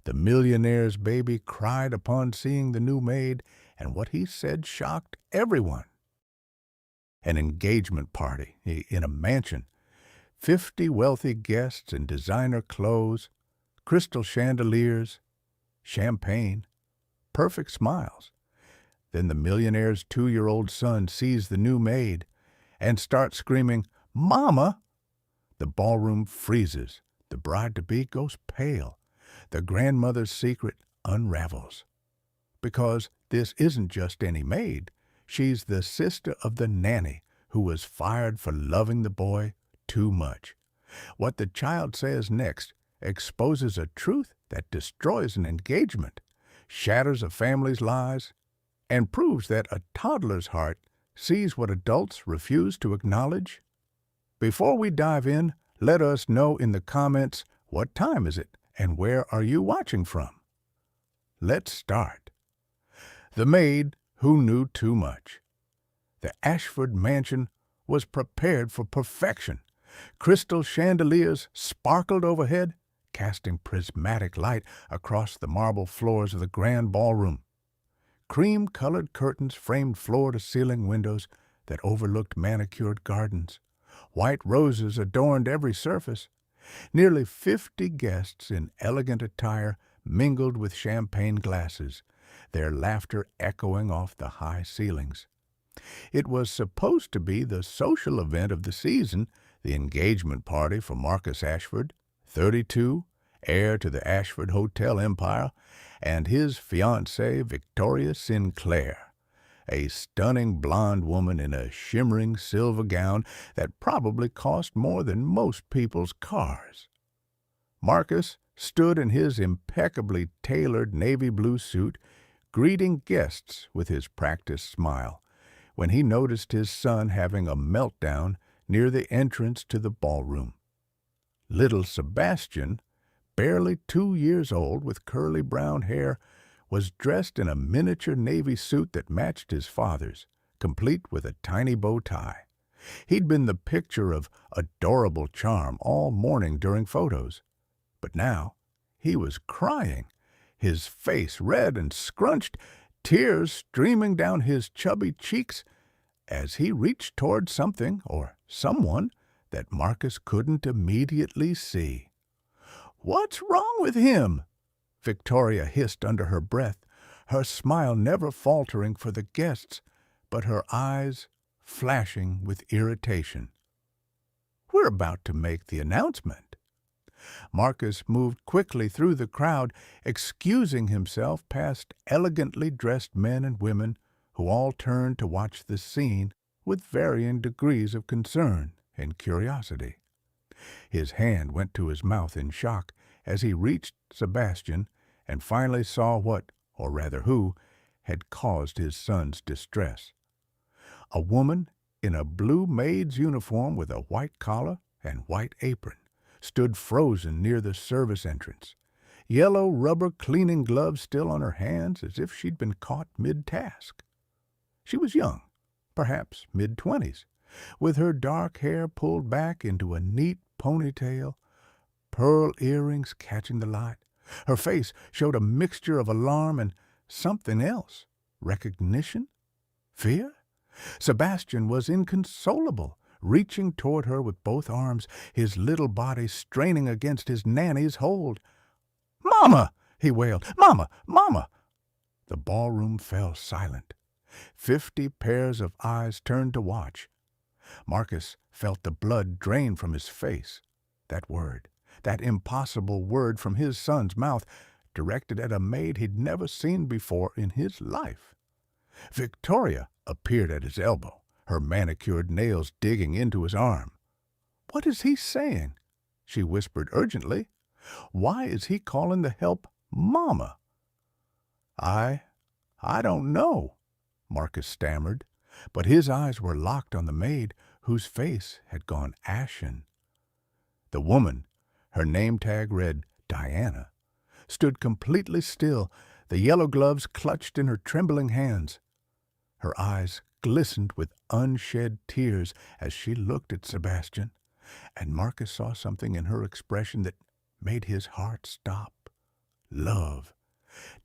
The millionaire's baby cried upon seeing the new maid, and what he said shocked everyone. An engagement party in a mansion, 50 wealthy guests in designer clothes, crystal chandeliers, champagne, perfect smiles. Then the millionaire's 2-year-old son sees the new maid and starts screaming, "Mama!" The ballroom freezes. The bride-to-be goes pale. The grandmother's secret unravels. Because this isn't just any maid. She's the sister of the nanny who was fired for loving the boy too much. What the child says next exposes a truth that destroys an engagement, shatters a family's lives, and proves that a toddler's heart sees what adults refuse to acknowledge. Before we dive in, let us know in the comments what time is it and where are you watching from. Let's start. The maid who knew too much. The Ashford mansion was prepared for perfection. Crystal chandeliers sparkled overhead, casting prismatic light across the marble floors of the grand ballroom. Cream-colored curtains framed floor-to-ceiling windows that overlooked manicured gardens. White roses adorned every surface. Nearly 50 guests in elegant attire mingled with champagne glasses, their laughter echoing off the high ceilings. It was supposed to be the social event of the season, the engagement party for Marcus Ashford, 32, heir to the Ashford Hotel empire, and his fiancée Victoria Sinclair, a stunning blonde woman in a shimmering silver gown that probably cost more than most people's cars. Marcus stood in his impeccably tailored navy blue suit, greeting guests with his practiced smile, when he noticed his son having a meltdown near the entrance to the ballroom. Little Sebastian, barely 2 years old with curly brown hair, was dressed in a miniature navy suit that matched his father's, complete with a tiny bow tie. He'd been the picture of adorable charm all morning during photos. But now he was crying, his face red and scrunched, tears streaming down his chubby cheeks as he reached toward something or someone that Marcus couldn't immediately see. "What's wrong with him?" Victoria hissed under her breath, her smile never faltering for the guests, but her eyes flashing with irritation. "We're about to make the announcement." Marcus moved quickly through the crowd, excusing himself past elegantly dressed men and women who all turned to watch the scene with varying degrees of concern and curiosity. His hand went to his mouth in shock as he reached Sebastian and finally saw what, or rather who, had caused his son's distress. A woman in a blue maid's uniform with a white collar and white apron stood frozen near the service entrance, yellow rubber cleaning gloves still on her hands as if she'd been caught mid-task. She was young, perhaps mid-20s, with her dark hair pulled back into a neat ponytail, pearl earrings catching the light. Her face showed a mixture of alarm and something else. Recognition? Fear? Sebastian was inconsolable, reaching toward her with both arms, his little body straining against his nanny's hold. "Mama!" he wailed. "Mama! Mama!" The ballroom fell silent. 50 pairs of eyes turned to watch. Marcus felt the blood drain from his face. That word, that impossible word from his son's mouth, directed at a maid he'd never seen before in his life. Victoria appeared at his elbow, her manicured nails digging into his arm. "What is he saying?" she whispered urgently. "Why is he calling the help Mama?" I don't know," Marcus stammered, but his eyes were locked on the maid, whose face had gone ashen. The woman, her name tag read Diana, stood completely still, the yellow gloves clutched in her trembling hands. Her eyes glistened with unshed tears as she looked at Sebastian, and Marcus saw something in her expression that made his heart stop. love,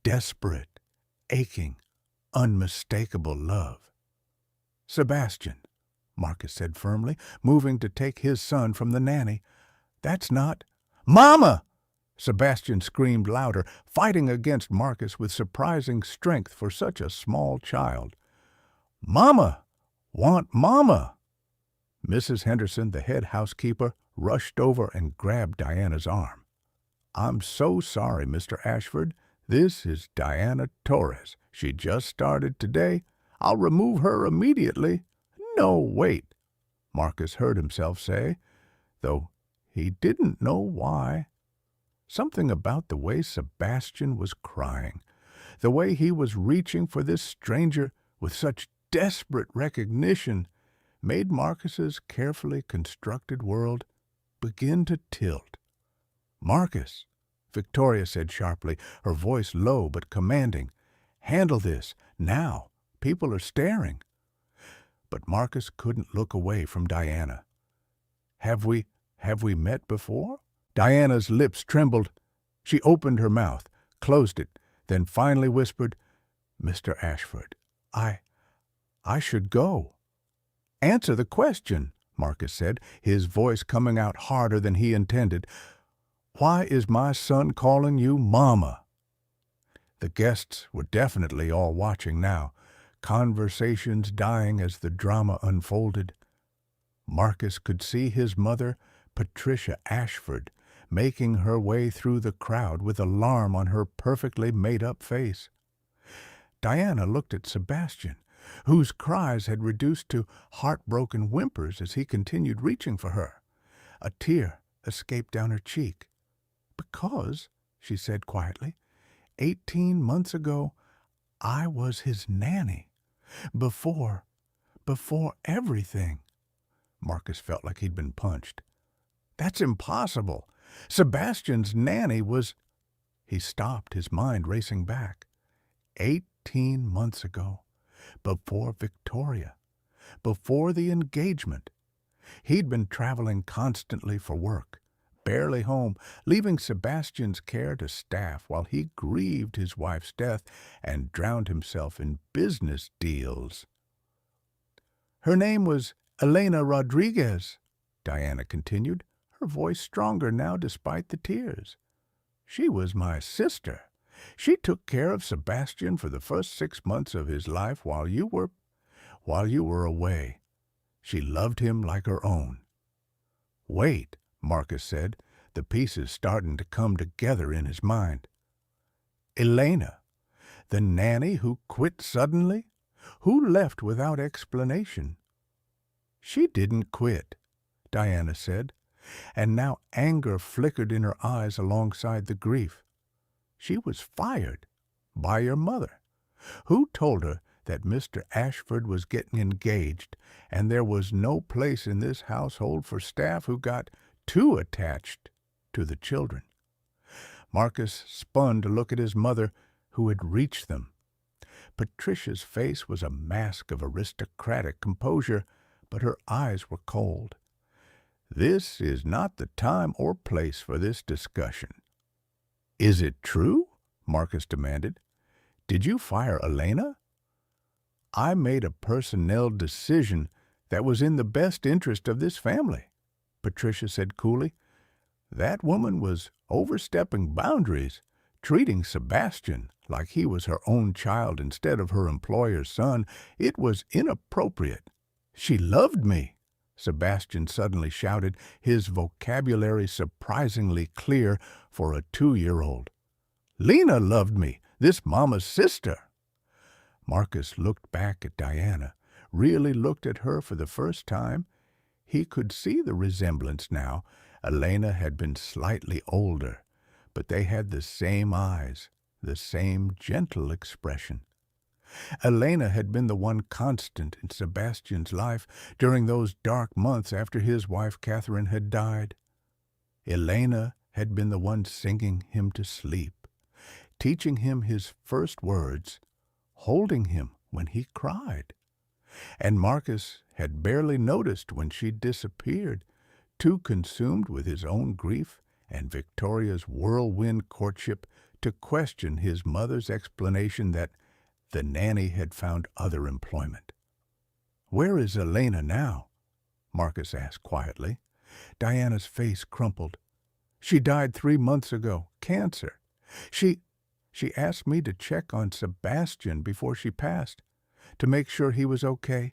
desperate, aching, unmistakable love. "Sebastian," Marcus said firmly, moving to take his son from the nanny, "that's not—" "Mama!" Sebastian screamed louder, fighting against Marcus with surprising strength for such a small child. "Mama! Want Mama!" Mrs. Henderson, the head housekeeper, rushed over and grabbed Diana's arm. "I'm so sorry, Mr. Ashford. This is Diana Torres. She just started today. I'll remove her immediately." "No, wait," Marcus heard himself say, though he didn't know why. Something about the way Sebastian was crying, the way he was reaching for this stranger with such desperate recognition, made Marcus's carefully constructed world begin to tilt. "Marcus," Victoria said sharply, her voice low but commanding, "handle this, now. People are staring." But Marcus couldn't look away from Diana. Have we met before?" Diana's lips trembled. She opened her mouth, closed it, then finally whispered, "Mr. Ashford, I should go." "Answer the question," Marcus said, his voice coming out harder than he intended. "Why is my son calling you Mama?" The guests were definitely all watching now, conversations dying as the drama unfolded. Marcus could see his mother, Patricia Ashford, making her way through the crowd with alarm on her perfectly made-up face. Diana looked at Sebastian, whose cries had reduced to heartbroken whimpers as he continued reaching for her. A tear escaped down her cheek. "Because," she said quietly, 18 months ago, I was his nanny. Before everything." Marcus felt like he'd been punched. "That's impossible. Sebastian's nanny was—" He stopped, his mind racing back. 18 months ago, before Victoria, before the engagement. He'd been traveling constantly for work, barely home, leaving Sebastian's care to staff while he grieved his wife's death and drowned himself in business deals. "Her name was Elena Rodriguez," Diana continued, her voice stronger now despite the tears. "She was my sister. She took care of Sebastian for the first 6 months of his life while you were away. She loved him like her own." "Wait," Marcus said, the pieces starting to come together in his mind. "Elena, the nanny who quit suddenly, who left without explanation." "She didn't quit," Diana said, and now anger flickered in her eyes alongside the grief. "She was fired by your mother, who told her that Mr. Ashford was getting engaged, and there was no place in this household for staff who got too attached to the children." Marcus spun to look at his mother, who had reached them. Patricia's face was a mask of aristocratic composure, but her eyes were cold. "This is not the time or place for this discussion." "Is it true?" Marcus demanded. "Did you fire Elena?" "I made a personnel decision that was in the best interest of this family," Patricia said coolly. "That woman was overstepping boundaries, treating Sebastian like he was her own child instead of her employer's son. It was inappropriate." "She loved me," Sebastian suddenly shouted, his vocabulary surprisingly clear for a 2-year-old. "Lena loved me, this mama's sister." Marcus looked back at Diana, really looked at her for the first time. He could see the resemblance now. Elena had been slightly older, but they had the same eyes, the same gentle expression. Elena had been the one constant in Sebastian's life during those dark months after his wife Catherine had died. Elena had been the one singing him to sleep, teaching him his first words, holding him when he cried. And Marcus had barely noticed when she disappeared, too consumed with his own grief and Victoria's whirlwind courtship to question his mother's explanation that the nanny had found other employment. "Where is Elena now?" Marcus asked quietly. Diana's face crumpled. "She died 3 months ago. Cancer. She asked me to check on Sebastian before she passed, to make sure he was okay.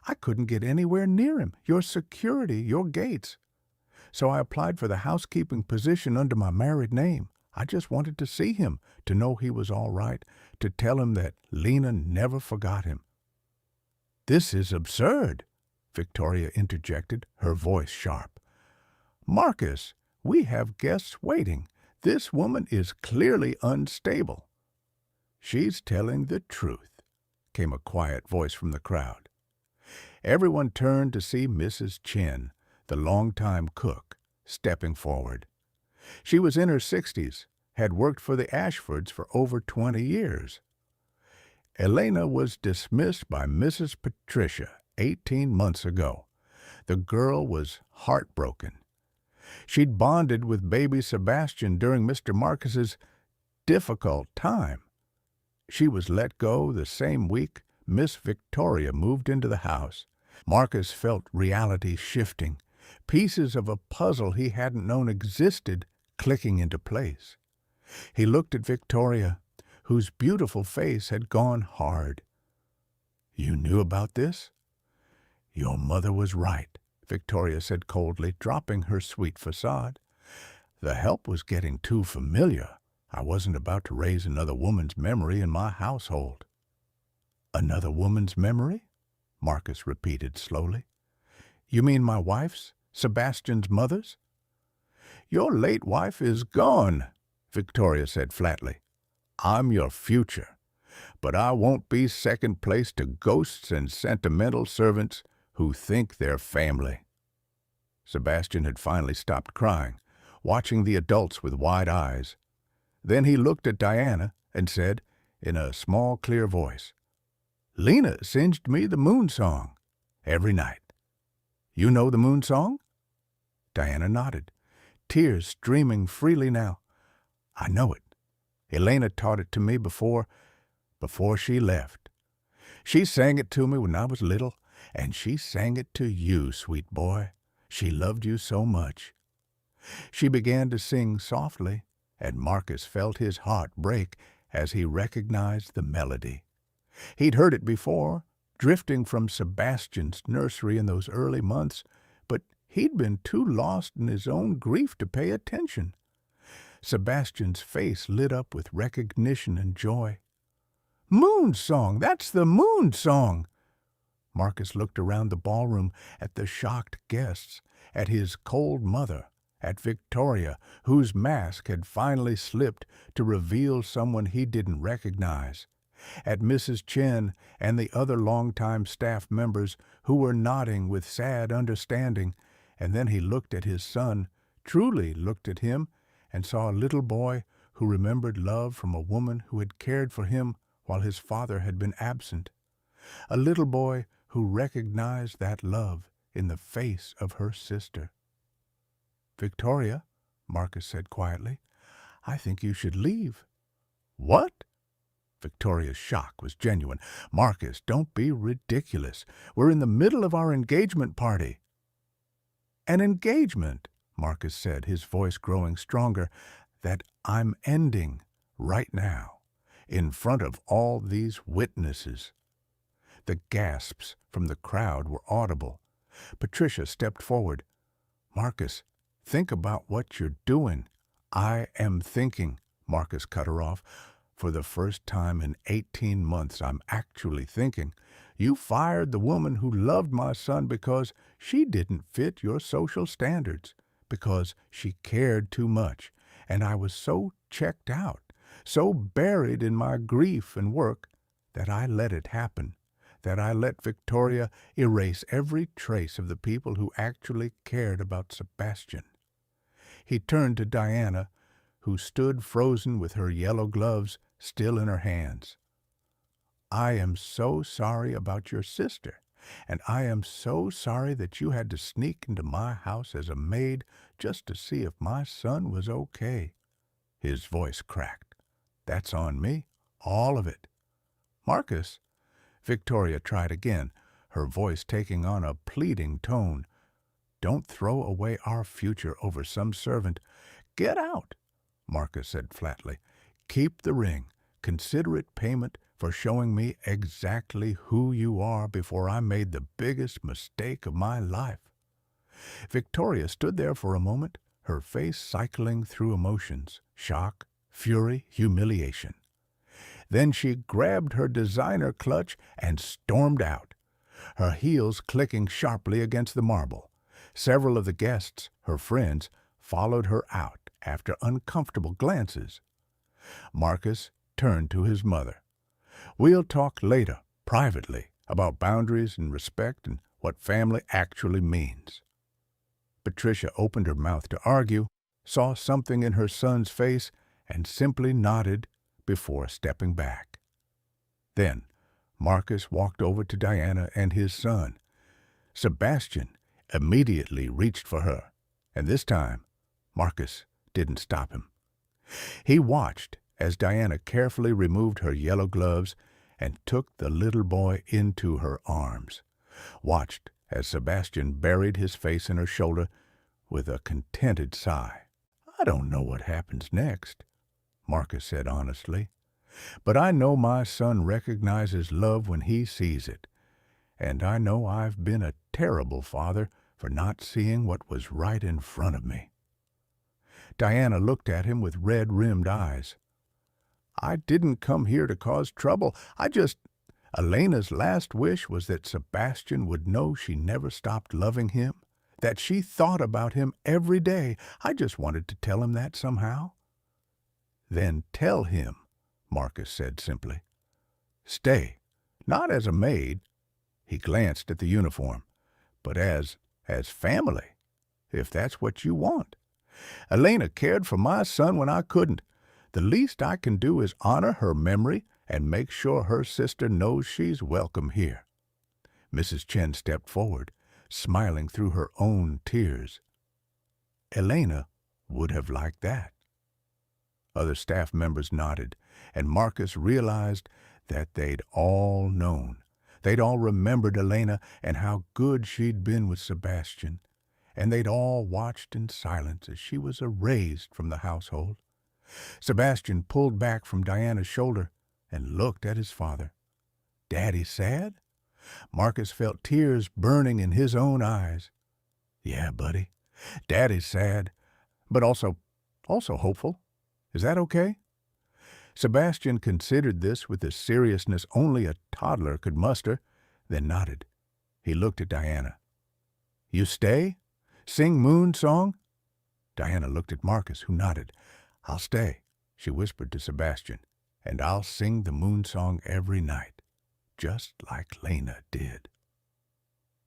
I couldn't get anywhere near him, your security, your gates. So I applied for the housekeeping position under my married name. I just wanted to see him, to know he was all right, to tell him that Lena never forgot him." "This is absurd," Victoria interjected, her voice sharp. "Marcus, we have guests waiting. This woman is clearly unstable." "She's telling the truth," came a quiet voice from the crowd. Everyone turned to see Mrs. Chen, the longtime cook, stepping forward. She was in her 60s, had worked for the Ashfords for over 20 years. Elena was dismissed by Mrs. Patricia 18 months ago. The girl was heartbroken. She'd bonded with baby Sebastian during Mr. Marcus's difficult time. She was let go the same week Miss Victoria moved into the house. Marcus felt reality shifting, pieces of a puzzle he hadn't known existed clicking into place. He looked at Victoria, whose beautiful face had gone hard. "You knew about this?" "Your mother was right," Victoria said coldly, dropping her sweet facade. "The help was getting too familiar. I wasn't about to raise another woman's memory in my household." "Another woman's memory?" Marcus repeated slowly. "You mean my wife's, Sebastian's mother's?" "Your late wife is gone," Victoria said flatly. "I'm your future, but I won't be second place to ghosts and sentimental servants who think they're family." Sebastian had finally stopped crying, watching the adults with wide eyes. Then he looked at Diana and said, in a small, clear voice, "Lena singed me the moon song every night. You know the moon song?" Diana nodded, tears streaming freely now. "I know it. Elena taught it to me before she left. She sang it to me when I was little, and she sang it to you, sweet boy. She loved you so much." She began to sing softly, and Marcus felt his heart break as he recognized the melody. He'd heard it before, drifting from Sebastian's nursery in those early months, but he'd been too lost in his own grief to pay attention. Sebastian's face lit up with recognition and joy. "Moon song! That's the moon song!" Marcus looked around the ballroom at the shocked guests, at his cold mother, at Victoria, whose mask had finally slipped to reveal someone he didn't recognize, at Mrs. Chen and the other longtime staff members who were nodding with sad understanding, and then he looked at his son, truly looked at him, and saw a little boy who remembered love from a woman who had cared for him while his father had been absent. A little boy who recognized that love in the face of her sister. "Victoria," Marcus said quietly, "I think you should leave." "What?" Victoria's shock was genuine. "Marcus, don't be ridiculous. We're in the middle of our engagement party." "An engagement," Marcus said, his voice growing stronger, "that I'm ending right now, in front of all these witnesses." The gasps from the crowd were audible. Patricia stepped forward. "Marcus, think about what you're doing." "I am thinking," Marcus cut her off. "For the first time in 18 months, I'm actually thinking. You fired the woman who loved my son because she didn't fit your social standards, because she cared too much, and I was so checked out, so buried in my grief and work, that I let it happen, that I let Victoria erase every trace of the people who actually cared about Sebastian." He turned to Diana, who stood frozen with her yellow gloves still in her hands. "I am so sorry about your sister, and I am so sorry that you had to sneak into my house as a maid just to see if my son was okay." His voice cracked. That's on me. All of it. Marcus, Victoria tried again, her voice taking on a pleading tone. Don't throw away our future over some servant. Get out, Marcus said flatly. Keep the ring. Consider it payment for showing me exactly who you are before I made the biggest mistake of my life. Victoria stood there for a moment, her face cycling through emotions, shock, fury, humiliation. Then she grabbed her designer clutch and stormed out, her heels clicking sharply against the marble. Several of the guests, her friends, followed her out after uncomfortable glances. Marcus turned to his mother. We'll talk later, privately, about boundaries and respect and what family actually means. Patricia opened her mouth to argue, saw something in her son's face, and simply nodded before stepping back. Then Marcus walked over to Diana and his son. Sebastian immediately reached for her, and this time Marcus didn't stop him. He watched as Diana carefully removed her yellow gloves and took the little boy into her arms, watched as Sebastian buried his face in her shoulder with a contented sigh. I don't know what happens next, Marcus said honestly, but I know my son recognizes love when he sees it, and I know I've been a terrible father for not seeing what was right in front of me. Diana looked at him with red-rimmed eyes. I didn't come here to cause trouble. Elena's last wish was that Sebastian would know she never stopped loving him, that she thought about him every day. I just wanted to tell him that somehow. Then tell him, Marcus said simply. Stay, not as a maid, he glanced at the uniform, but as family, if that's what you want. Elena cared for my son when I couldn't. The least I can do is honor her memory and make sure her sister knows she's welcome here. Mrs. Chen stepped forward, smiling through her own tears. Elena would have liked that. Other staff members nodded, and Marcus realized that they'd all known. They'd all remembered Elena and how good she'd been with Sebastian, and they'd all watched in silence as she was erased from the household. Sebastian pulled back from Diana's shoulder and looked at his father. Daddy sad? Marcus felt tears burning in his own eyes. Yeah, buddy, Daddy's sad, but also hopeful. Is that okay? Sebastian considered this with the seriousness only a toddler could muster, then nodded. He looked at Diana. You stay? Sing Moon Song? Diana looked at Marcus, who nodded. I'll stay, she whispered to Sebastian, and I'll sing the Moon Song every night, just like Lena did.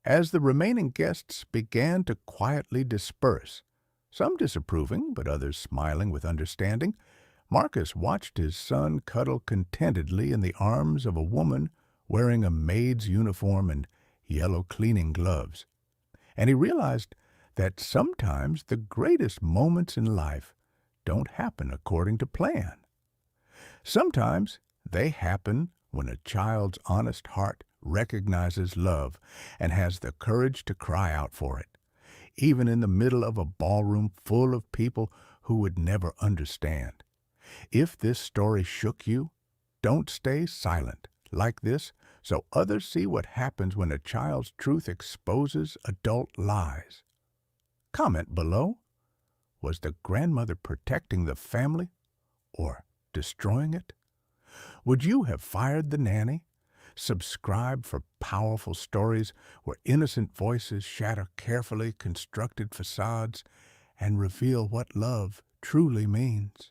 As the remaining guests began to quietly disperse, some disapproving but others smiling with understanding, Marcus watched his son cuddle contentedly in the arms of a woman wearing a maid's uniform and yellow cleaning gloves. And he realized that sometimes the greatest moments in life don't happen according to plan. Sometimes they happen when a child's honest heart recognizes love and has the courage to cry out for it, even in the middle of a ballroom full of people who would never understand. If this story shook you, don't stay silent like this so others see what happens when a child's truth exposes adult lies. Comment below. Was the grandmother protecting the family or destroying it? Would you have fired the nanny? Subscribe for powerful stories where innocent voices shatter carefully constructed facades and reveal what love truly means.